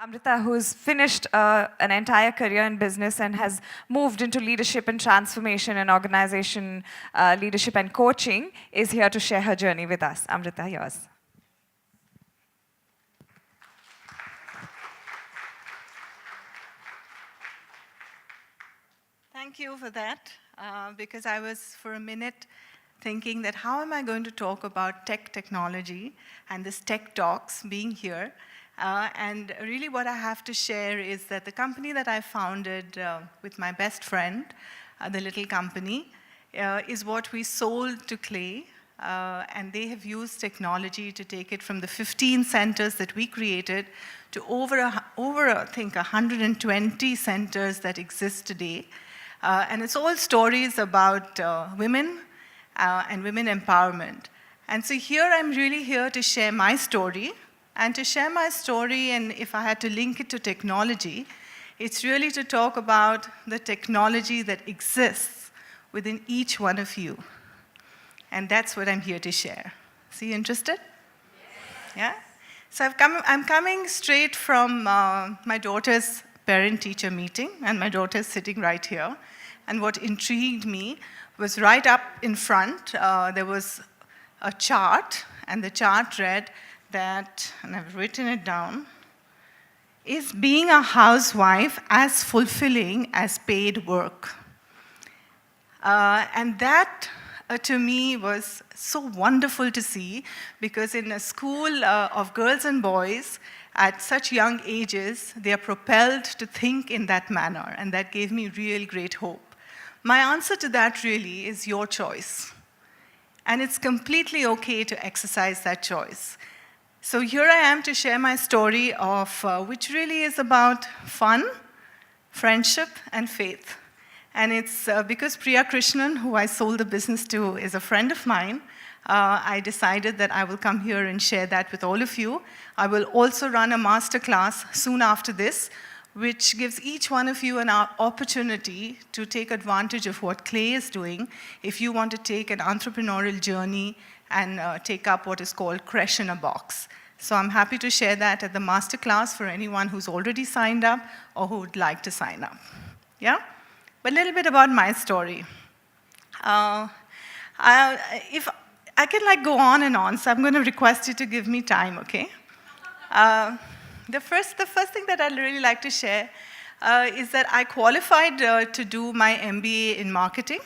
Amrita, who's finished an entire career in business and has moved into leadership and transformation and organization leadership and coaching, is here to share her journey with us. Amrita, yours. Thank you for that, because I was for a minute thinking that how am I going to talk about technology and this tech talks being here. And really what I have to share is that the company that I founded with my best friend, the little company, is what we sold to Clay. And they have used technology to take it from the 15 centers that we created to over I think, 120 centers that exist today. And it's all stories about women and women empowerment. And so here I'm really here to share my story. And to share my story, and if I had to link it to technology, it's really to talk about the technology that exists within each one of you. And that's what I'm here to share. So you interested? Yes. Yeah? So I'm coming straight from my daughter's parent-teacher meeting, and my daughter's sitting right here. And what intrigued me was right up in front, there was a chart, and the chart read that, and I've written it down, is being a housewife as fulfilling as paid work? And that, to me, was so wonderful to see, because in a school of girls and boys, at such young ages, they are propelled to think in that manner, and that gave me real great hope. My answer to that really is your choice. And it's completely okay to exercise that choice. So here I am to share my story of, which really is about fun, friendship, and faith. And it's because Priya Krishnan, who I sold the business to, is a friend of mine, I decided that I will come here and share that with all of you. I will also run a masterclass soon after this, which gives each one of you an opportunity to take advantage of what Clay is doing if you want to take an entrepreneurial journey and take up what is called Creche in a Box. So I'm happy to share that at the masterclass for anyone who's already signed up or who would like to sign up. Yeah? But a little bit about my story. If I can go on and on, so I'm going to request you to give me time, okay? The first thing that I'd really like to share is that I qualified to do my MBA in marketing.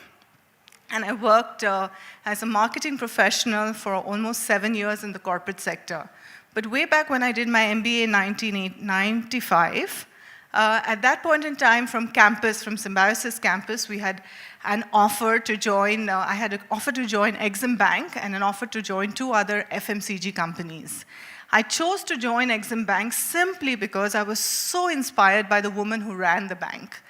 And I worked as a marketing professional for almost 7 years in the corporate sector. But way back when I did my MBA in 1995, at that point in time from campus, from Symbiosis campus, we had an offer to join, I had an offer to join Exim Bank and an offer to join 2 other FMCG companies. I chose to join Exim Bank simply because I was so inspired by the woman who ran the bank.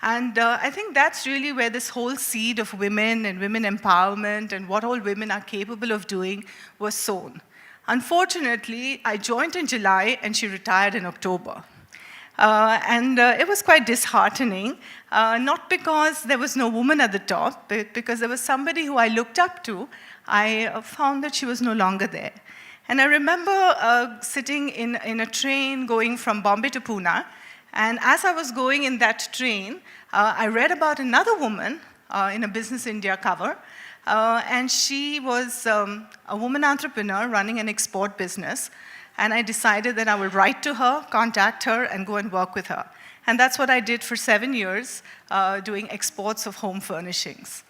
And I think that's really where this whole seed of women and women empowerment and what all women are capable of doing was sown. Unfortunately, I joined in July and she retired in October. And it was quite disheartening, not because there was no woman at the top, but because there was somebody who I looked up to. I found that she was no longer there. And I remember sitting in a train going from Bombay to Pune. And as I was going in that train, I read about another woman in a Business India cover. And she was a woman entrepreneur running an export business. And I decided that I would write to her, contact her, and go and work with her. And that's what I did for 7 years, doing exports of home furnishings.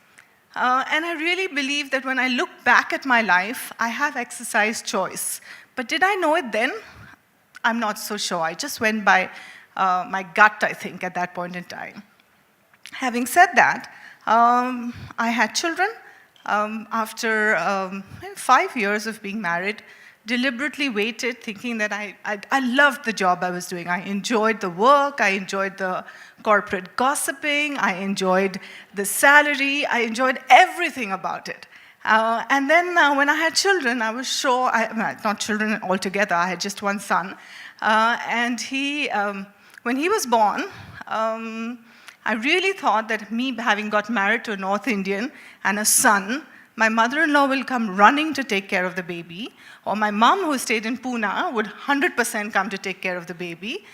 And I really believe that when I look back at my life, I have exercised choice. But did I know it then? I'm not so sure. I just went by my gut, I think, at that point in time. Having said that, I had children. After 5 years of being married, deliberately waited, thinking that I loved the job I was doing. I enjoyed the work, I enjoyed the corporate gossiping, I enjoyed the salary, I enjoyed everything about it. And then when I had children, I was sure, not children altogether, I had just one son. And when he was born, I really thought that me having got married to a North Indian and a son my mother-in-law will come running to take care of the baby, or my mom who stayed in Pune would 100% come to take care of the baby.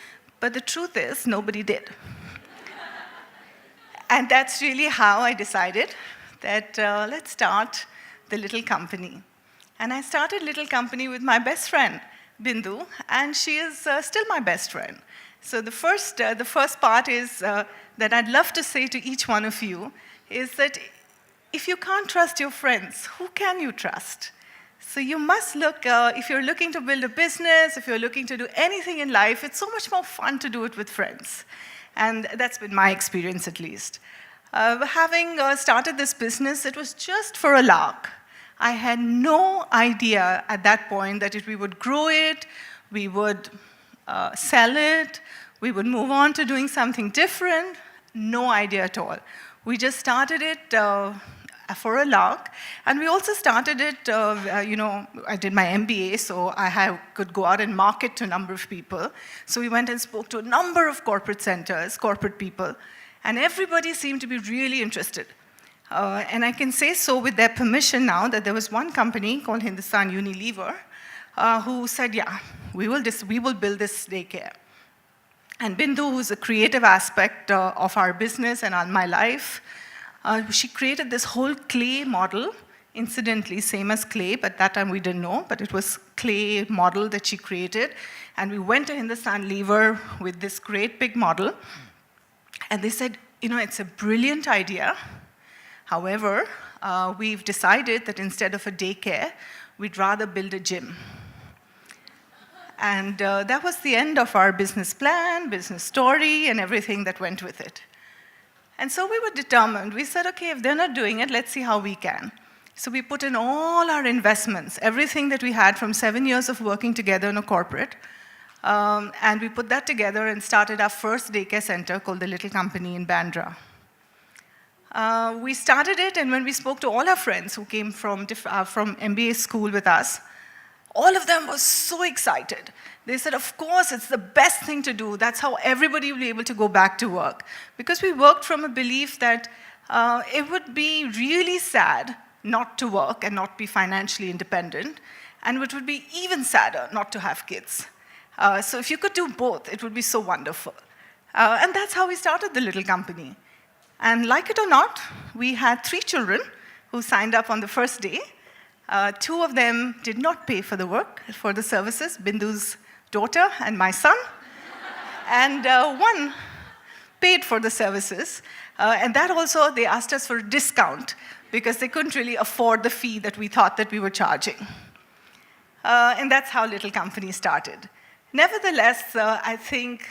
But the truth is, nobody did. And that's really how I decided that let's start the little company. And I started Little Company with my best friend, Bindu, and she is still my best friend. So the first part is that I'd love to say to each one of you is that if you can't trust your friends, who can you trust? So you must look, if you're looking to build a business, if you're looking to do anything in life, it's so much more fun to do it with friends. And that's been my experience, at least. Having started this business, it was just for a lark. I had no idea at that point that we would grow it, we would sell it, we would move on to doing something different. No idea at all. We just started it for a lark, and we also started it, I did my MBA, so could go out and market to a number of people. So we went and spoke to a number of corporate centers, corporate people, and everybody seemed to be really interested. And I can say so with their permission now that there was one company called Hindustan Unilever who said, yeah, we will build this daycare. And Bindu, who's a creative aspect of our business and on my life, she created this whole clay model, incidentally, same as clay, but that time we didn't know, but it was clay model that she created. And we went to Hindustan Lever with this great big model, and they said, it's a brilliant idea. However, we've decided that instead of a daycare, we'd rather build a gym. And that was the end of our business plan, business story, and everything that went with it. And so we were determined. We said, okay, if they're not doing it, let's see how we can. So we put in all our investments, everything that we had from 7 years of working together in a corporate, and we put that together and started our first daycare center called the Little Company in Bandra. We started it, and when we spoke to all our friends who came from MBA school with us, all of them were so excited. They said, of course, it's the best thing to do. That's how everybody will be able to go back to work. Because we worked from a belief that it would be really sad not to work and not be financially independent, and it would be even sadder not to have kids. So if you could do both, it would be so wonderful. And that's how we started the Little Company. And like it or not, we had 3 children who signed up on the first day. 2 of them did not pay for the work, for the services, Bindu's daughter and my son. And 1 paid for the services. And that also, they asked us for a discount because they couldn't really afford the fee that we thought that we were charging. And that's how Little Company started. Nevertheless, I think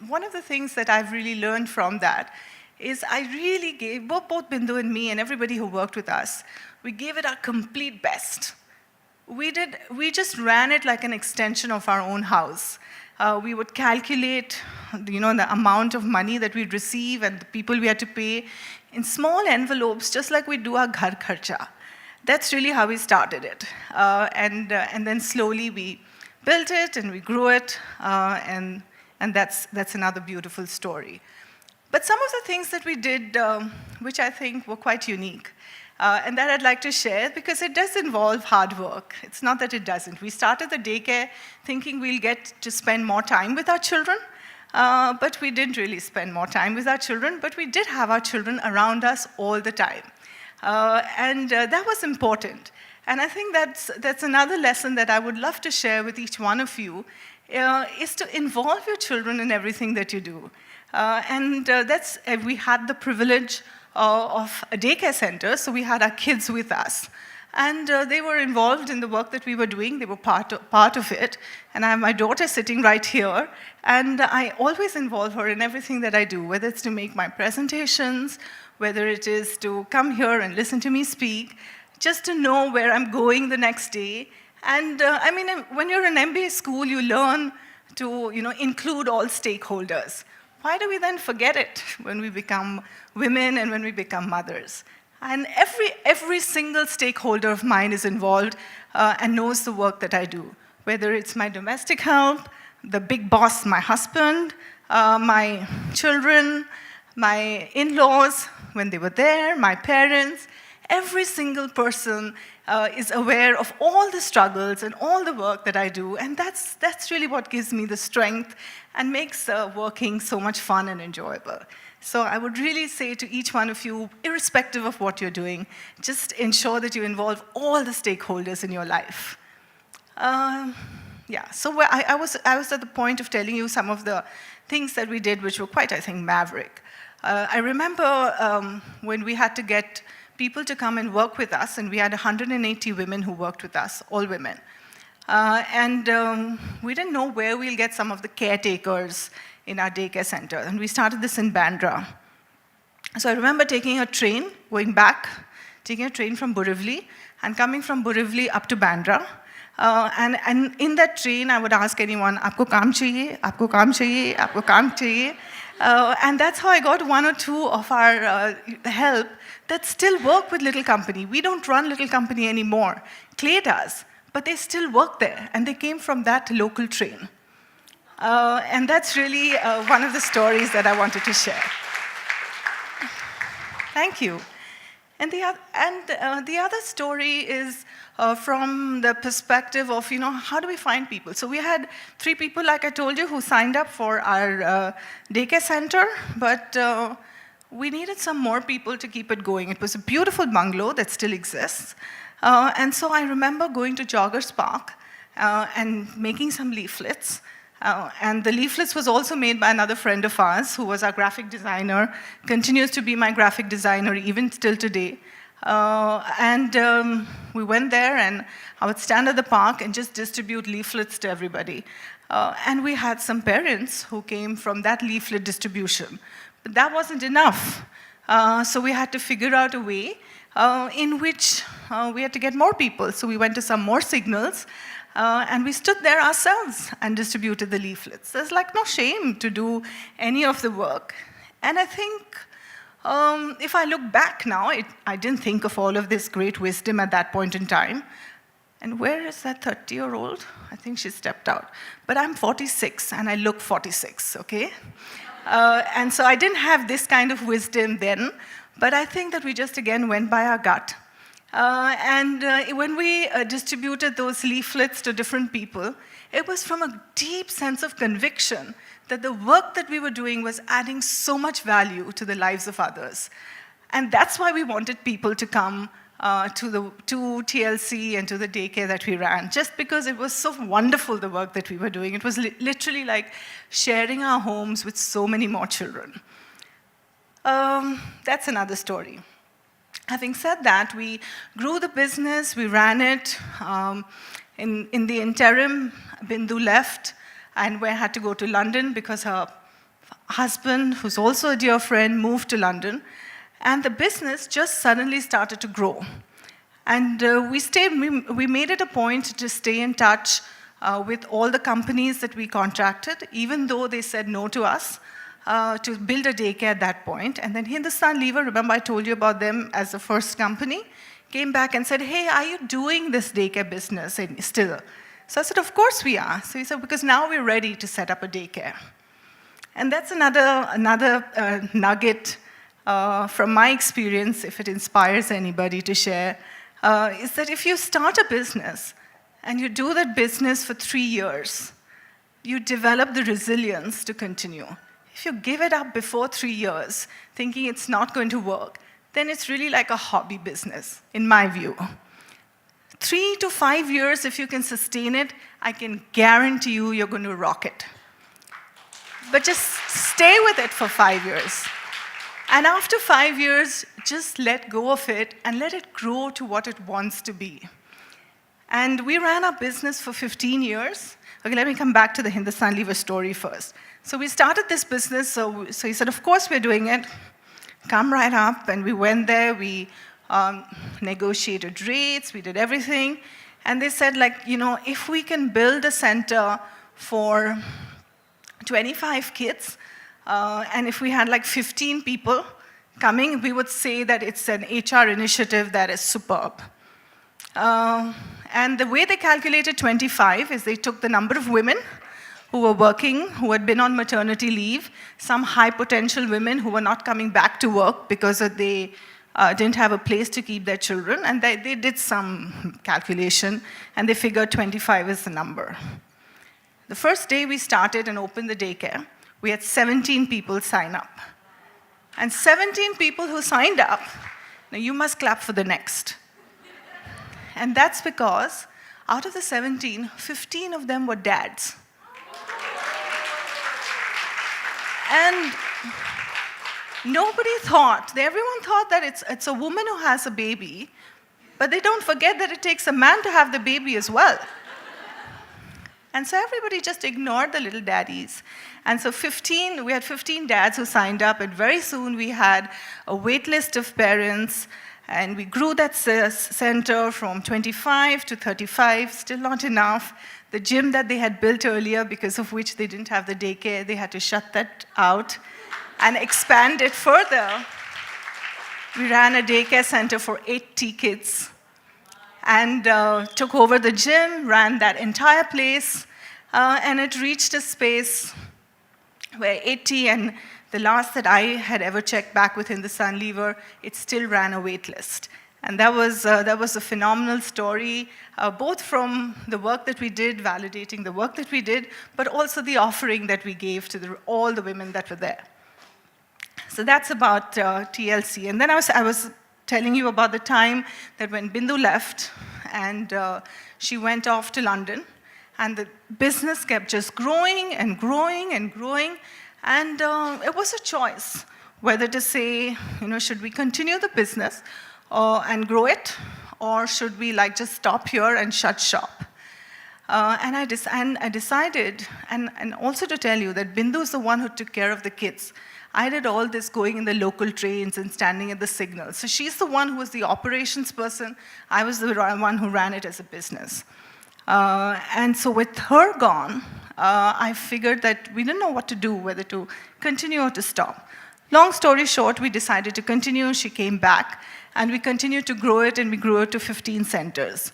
one of the things that I've really learned from that is I really gave, both Bindu and me and everybody who worked with us, we gave it our complete best. We just ran it like an extension of our own house. We would calculate, the amount of money that we'd receive and the people we had to pay in small envelopes, just like we do our ghar kharcha. That's really how we started it. And then slowly we built it and we grew it, and that's another beautiful story. But some of the things that we did, which I think were quite unique, and that I'd like to share, because it does involve hard work. It's not that it doesn't. We started the daycare thinking we'll get to spend more time with our children, but we didn't really spend more time with our children, but we did have our children around us all the time. And that was important. And I think that's another lesson that I would love to share with each one of you, is to involve your children in everything that you do. We had the privilege of a daycare center, so we had our kids with us. And they were involved in the work that we were doing. They were part of it. And I have my daughter sitting right here, and I always involve her in everything that I do, whether it's to make my presentations, whether it is to come here and listen to me speak, just to know where I'm going the next day. And when you're in MBA school, you learn to include all stakeholders. Why do we then forget it when we become women and when we become mothers? And every single stakeholder of mine is involved and knows the work that I do, whether it's my domestic help, the big boss, my husband, my children, my in-laws, when they were there, my parents. Every single person is aware of all the struggles and all the work that I do, and that's really what gives me the strength and makes working so much fun and enjoyable. So I would really say to each one of you, irrespective of what you're doing, just ensure that you involve all the stakeholders in your life. Yeah, so I was at the point of telling you some of the things that we did, which were quite, I think, maverick. I remember when we had to get people to come and work with us, and we had 180 women who worked with us, all women. We didn't know where we'll get some of the caretakers in our daycare center, and we started this in Bandra. So I remember taking a train, going back, taking a train from Borivali, and coming from Borivali up to Bandra. And in that train, I would ask anyone, "Aapko kaam chahiye? Aapko kaam chahiye? Aapko kaam chahiye?" And that's how I got one or two of our help that still work with Little Company. We don't run Little Company anymore. Clay does, but they still work there, and they came from that local train. And that's really one of the stories that I wanted to share. Thank you. And the other story is from the perspective of, how do we find people? So we had 3 people, like I told you, who signed up for our daycare center, but we needed some more people to keep it going. It was a beautiful bungalow that still exists. And so I remember going to Joggers Park and making some leaflets. And the leaflets was also made by another friend of ours who was our graphic designer, continues to be my graphic designer even still today. We went there, and I would stand at the park and just distribute leaflets to everybody. And we had some parents who came from that leaflet distribution. But that wasn't enough. So we had to figure out a way in which we had to get more people. So we went to some more signals, and we stood there ourselves and distributed the leaflets. There's like no shame to do any of the work. And I think if I look back now, I didn't think of all of this great wisdom at that point in time. And where is that 30-year-old? I think she stepped out. But I'm 46, and I look 46, okay? And so I didn't have this kind of wisdom then, but I think that we just, again, went by our gut. When we distributed those leaflets to different people, it was from a deep sense of conviction that the work that we were doing was adding so much value to the lives of others. And that's why we wanted people to come to TLC and to the daycare that we ran, just because it was so wonderful, the work that we were doing. It was literally like sharing our homes with so many more children. That's another story. Having said that, we grew the business, we ran it. In the interim, Bindu left, and we had to go to London because her husband, who's also a dear friend, moved to London. And the business just suddenly started to grow. And we made it a point to stay in touch with all the companies that we contracted, even though they said no to us, to build a daycare at that point. And then Hindustan Lever, remember I told you about them as the first company, came back and said, "Hey, are you doing this daycare business still?" So I said, "Of course we are." So he said, "Because now we're ready to set up a daycare." And that's another nugget from my experience, if it inspires anybody to share, is that if you start a business and you do that business for 3 years, you develop the resilience to continue. If you give it up before 3 years, thinking it's not going to work, then it's really like a hobby business, in my view. 3 to 5 years, if you can sustain it, I can guarantee you you're going to rock it. But just stay with it for 5 years. And after 5 years, just let go of it and let it grow to what it wants to be. And we ran our business for 15 years. Okay, let me come back to the Hindustan Lever story first. So we started this business, so he said, "Of course we're doing it. Come right up." And we went there, we negotiated rates, we did everything. And they said, if we can build a center for 25 kids, and if we had 15 people coming, we would say that it's an HR initiative that is superb. And the way they calculated 25 is they took the number of women who were working, who had been on maternity leave, some high potential women who were not coming back to work because they didn't have a place to keep their children, and they did some calculation, and they figured 25 is the number. The first day we started and opened the daycare, we had 17 people sign up. And 17 people who signed up, now you must clap for the next. And that's because out of the 17, 15 of them were dads. And nobody thought, everyone thought that it's a woman who has a baby, but they don't forget that it takes a man to have the baby as well. And so everybody just ignored the little daddies. And so we had 15 dads who signed up, and very soon we had a wait list of parents, and we grew that center from 25 to 35, still not enough. The gym that they had built earlier, because of which they didn't have the daycare, they had to shut that out and expand it further. We ran a daycare center for 80 kids and took over the gym, ran that entire place, and it reached a space where 80, and the last that I had ever checked back within the Sunlever, it still ran a wait list. And that was a phenomenal story, both from the work that we did, validating the work that we did, but also the offering that we gave to all the women that were there. So that's about TLC. And then I was telling you about the time that when Bindu left, and she went off to London, and the business kept just growing and growing and growing, and it was a choice whether to say, should we continue the business and grow it, or should we just stop here and shut shop? And I decided, and also to tell you that Bindu is the one who took care of the kids. I did all this going in the local trains and standing at the signals. So she's the one who was the operations person. I was the one who ran it as a business. And so with her gone, I figured that we didn't know what to do, whether to continue or to stop. Long story short, we decided to continue. She came back, and we continued to grow it, and we grew it to 15 centers.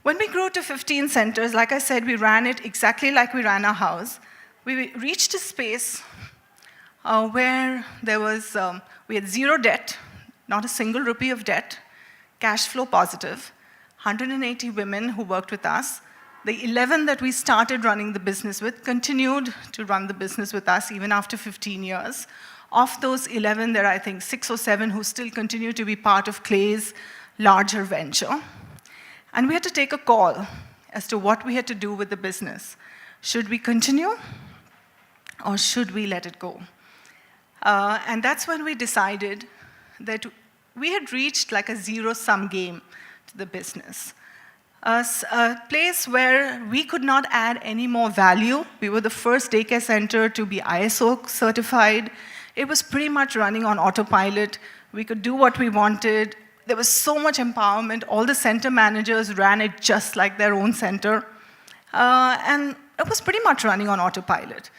When we grew to 15 centers, like I said, we ran it exactly like we ran our house. We reached a space where we had zero debt, not a single rupee of debt, cash flow positive, 180 women who worked with us. The 11 that we started running the business with continued to run the business with us even after 15 years. Of those 11, there are, I think, 6 or 7 who still continue to be part of Clay's larger venture. And we had to take a call as to what we had to do with the business. Should we continue, or should we let it go? And that's when we decided that we had reached a zero-sum game to the business. A place where we could not add any more value. We were the first daycare center to be ISO certified. It was pretty much running on autopilot. We could do what we wanted. There was so much empowerment. All the center managers ran it just like their own center. And it was pretty much running on autopilot.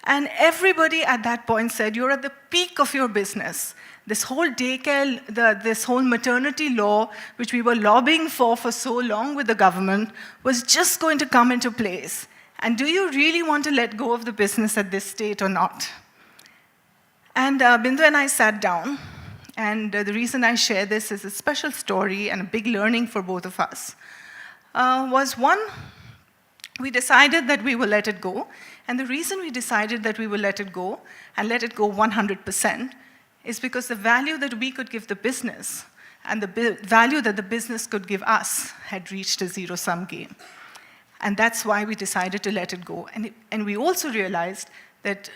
And everybody at that point said, you're at the peak of your business. This whole daycare, this whole maternity law, which we were lobbying for so long with the government, was just going to come into place. And do you really want to let go of the business at this state or not? And Bindu and I sat down, and the reason I share this is a special story and a big learning for both of us. Was one, we decided that we will let it go. And the reason we decided that we will let it go, and let it go 100%, is because the value that we could give the business and the value that the business could give us had reached a zero-sum game. And that's why we decided to let it go. And we also realized that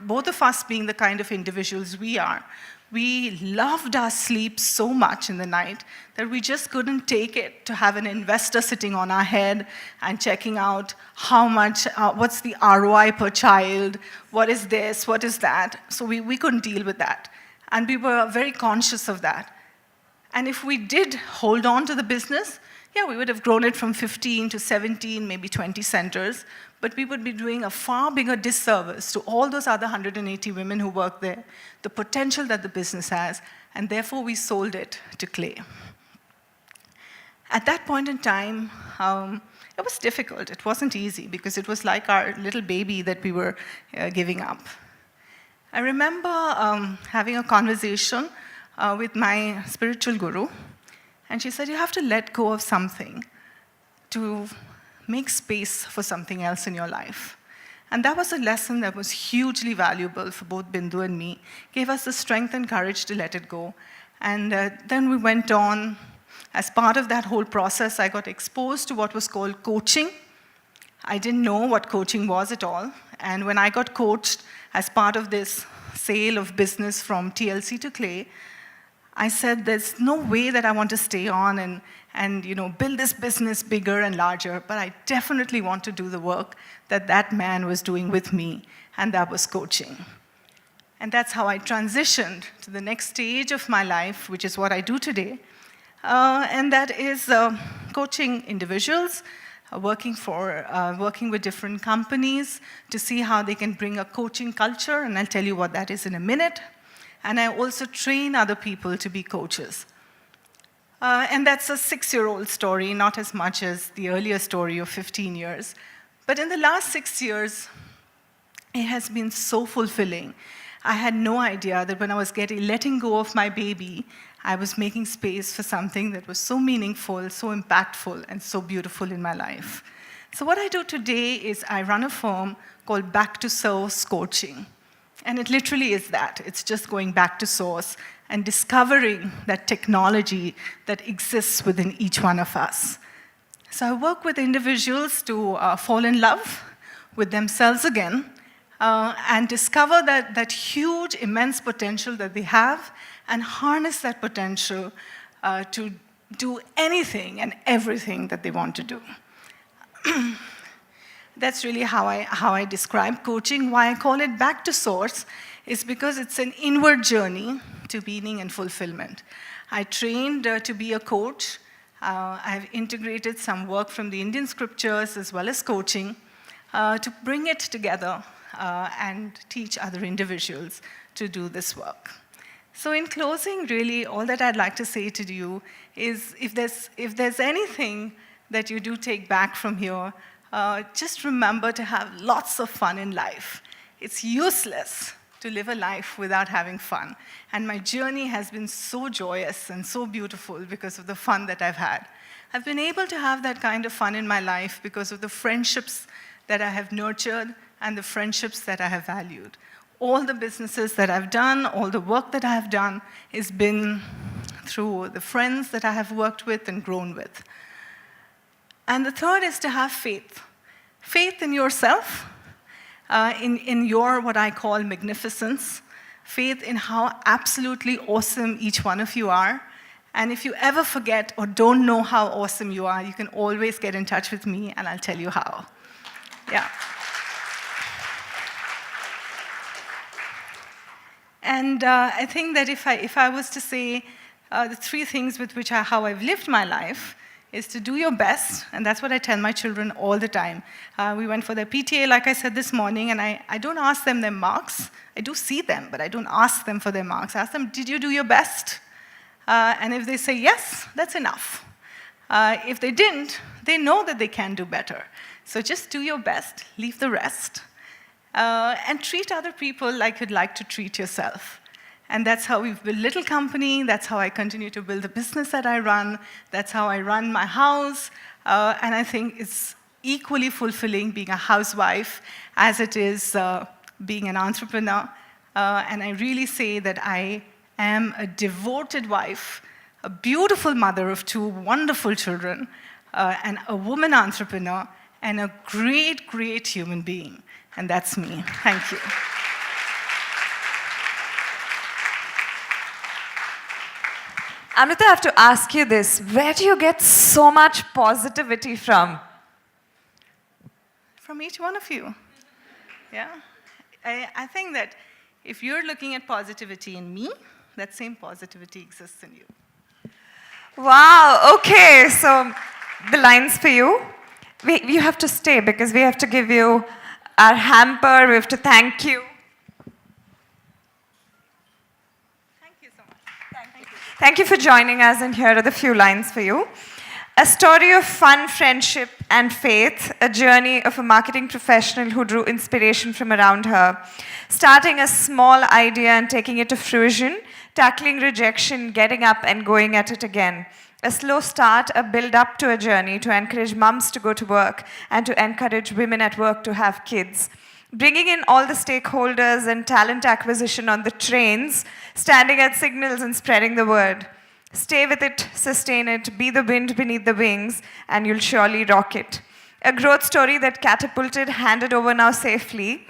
both of us being the kind of individuals we are, we loved our sleep so much in the night that we just couldn't take it to have an investor sitting on our head and checking out how much, what's the ROI per child, what is this, what is that. So we couldn't deal with that. And we were very conscious of that. And if we did hold on to the business, yeah, we would have grown it from 15 to 17, maybe 20 centers, but we would be doing a far bigger disservice to all those other 180 women who work there, the potential that the business has, and therefore we sold it to Clay. At that point in time, it was difficult. It wasn't easy because it was like our little baby that we were giving up. I remember having a conversation with my spiritual guru. And she said, you have to let go of something to make space for something else in your life. And that was a lesson that was hugely valuable for both Bindu and me, gave us the strength and courage to let it go. And then we went on. As part of that whole process, I got exposed to what was called coaching. I didn't know what coaching was at all. And when I got coached as part of this sale of business from TLC to Clay, I said, there's no way that I want to stay on and build this business bigger and larger, but I definitely want to do the work that that man was doing with me, and that was coaching. And that's how I transitioned to the next stage of my life, which is what I do today. And that is coaching individuals, working with different companies to see how they can bring a coaching culture, and I'll tell you what that is in a minute. And I also train other people to be coaches. And that's a 6-year-old story, not as much as the earlier story of 15 years. But in the last 6 years, it has been so fulfilling. I had no idea that when I was letting go of my baby, I was making space for something that was so meaningful, so impactful, and so beautiful in my life. So what I do today is I run a firm called Back to Source Coaching. And it literally is that. It's just going back to source and discovering that technology that exists within each one of us. So I work with individuals to fall in love with themselves again and discover that huge, immense potential that they have and harness that potential to do anything and everything that they want to do. That's really how I describe coaching. Why I call it back to source is because it's an inward journey to meaning and fulfillment. I trained to be a coach. I've integrated some work from the Indian scriptures as well as coaching to bring it together and teach other individuals to do this work. So in closing, really, all that I'd like to say to you is if there's anything that you do take back from here, just remember to have lots of fun in life. It's useless to live a life without having fun. And my journey has been so joyous and so beautiful because of the fun that I've had. I've been able to have that kind of fun in my life because of the friendships that I have nurtured and the friendships that I have valued. All the businesses that I've done, all the work that I have done has been through the friends that I have worked with and grown with. And the third is to have faith. Faith in yourself, in your, what I call, magnificence. Faith in how absolutely awesome each one of you are. And if you ever forget or don't know how awesome you are, you can always get in touch with me and I'll tell you how. Yeah. And I think that if I was to say the 3 things with which how I've lived my life, is to do your best, and that's what I tell my children all the time. We went for their PTA, like I said this morning, and I don't ask them their marks. I do see them, but I don't ask them for their marks. I ask them, did you do your best? And if they say yes, that's enough. If they didn't, they know that they can do better. So just do your best, leave the rest, and treat other people like you'd like to treat yourself. And that's how we've built Little Company. That's how I continue to build the business that I run. That's how I run my house. And I think it's equally fulfilling being a housewife as it is being an entrepreneur. And I really say that I am a devoted wife, a beautiful mother of 2 wonderful children, and a woman entrepreneur, and a great, great human being. And that's me. Thank you. Amrita, I have to ask you this. Where do you get so much positivity from? From each one of you. Yeah. I think that if you're looking at positivity in me, that same positivity exists in you. Wow, okay. So the lines for you. You have to stay because we have to give you our hamper. We have to thank you. Thank you for joining us, and here are the few lines for you. A story of fun, friendship, and faith, a journey of a marketing professional who drew inspiration from around her. Starting a small idea and taking it to fruition, tackling rejection, getting up and going at it again. A slow start, a build up to a journey to encourage mums to go to work and to encourage women at work to have kids. Bringing in all the stakeholders and talent acquisition on the trains, standing at signals and spreading the word. Stay with it, sustain it, be the wind beneath the wings, and you'll surely rock it. A growth story that catapulted, handed over now safely,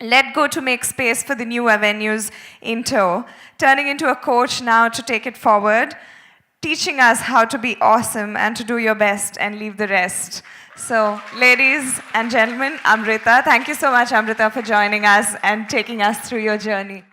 let go to make space for the new avenues in tow, turning into a coach now to take it forward, teaching us how to be awesome and to do your best and leave the rest. So, ladies and gentlemen, Amrita, thank you so much, Amrita, for joining us and taking us through your journey.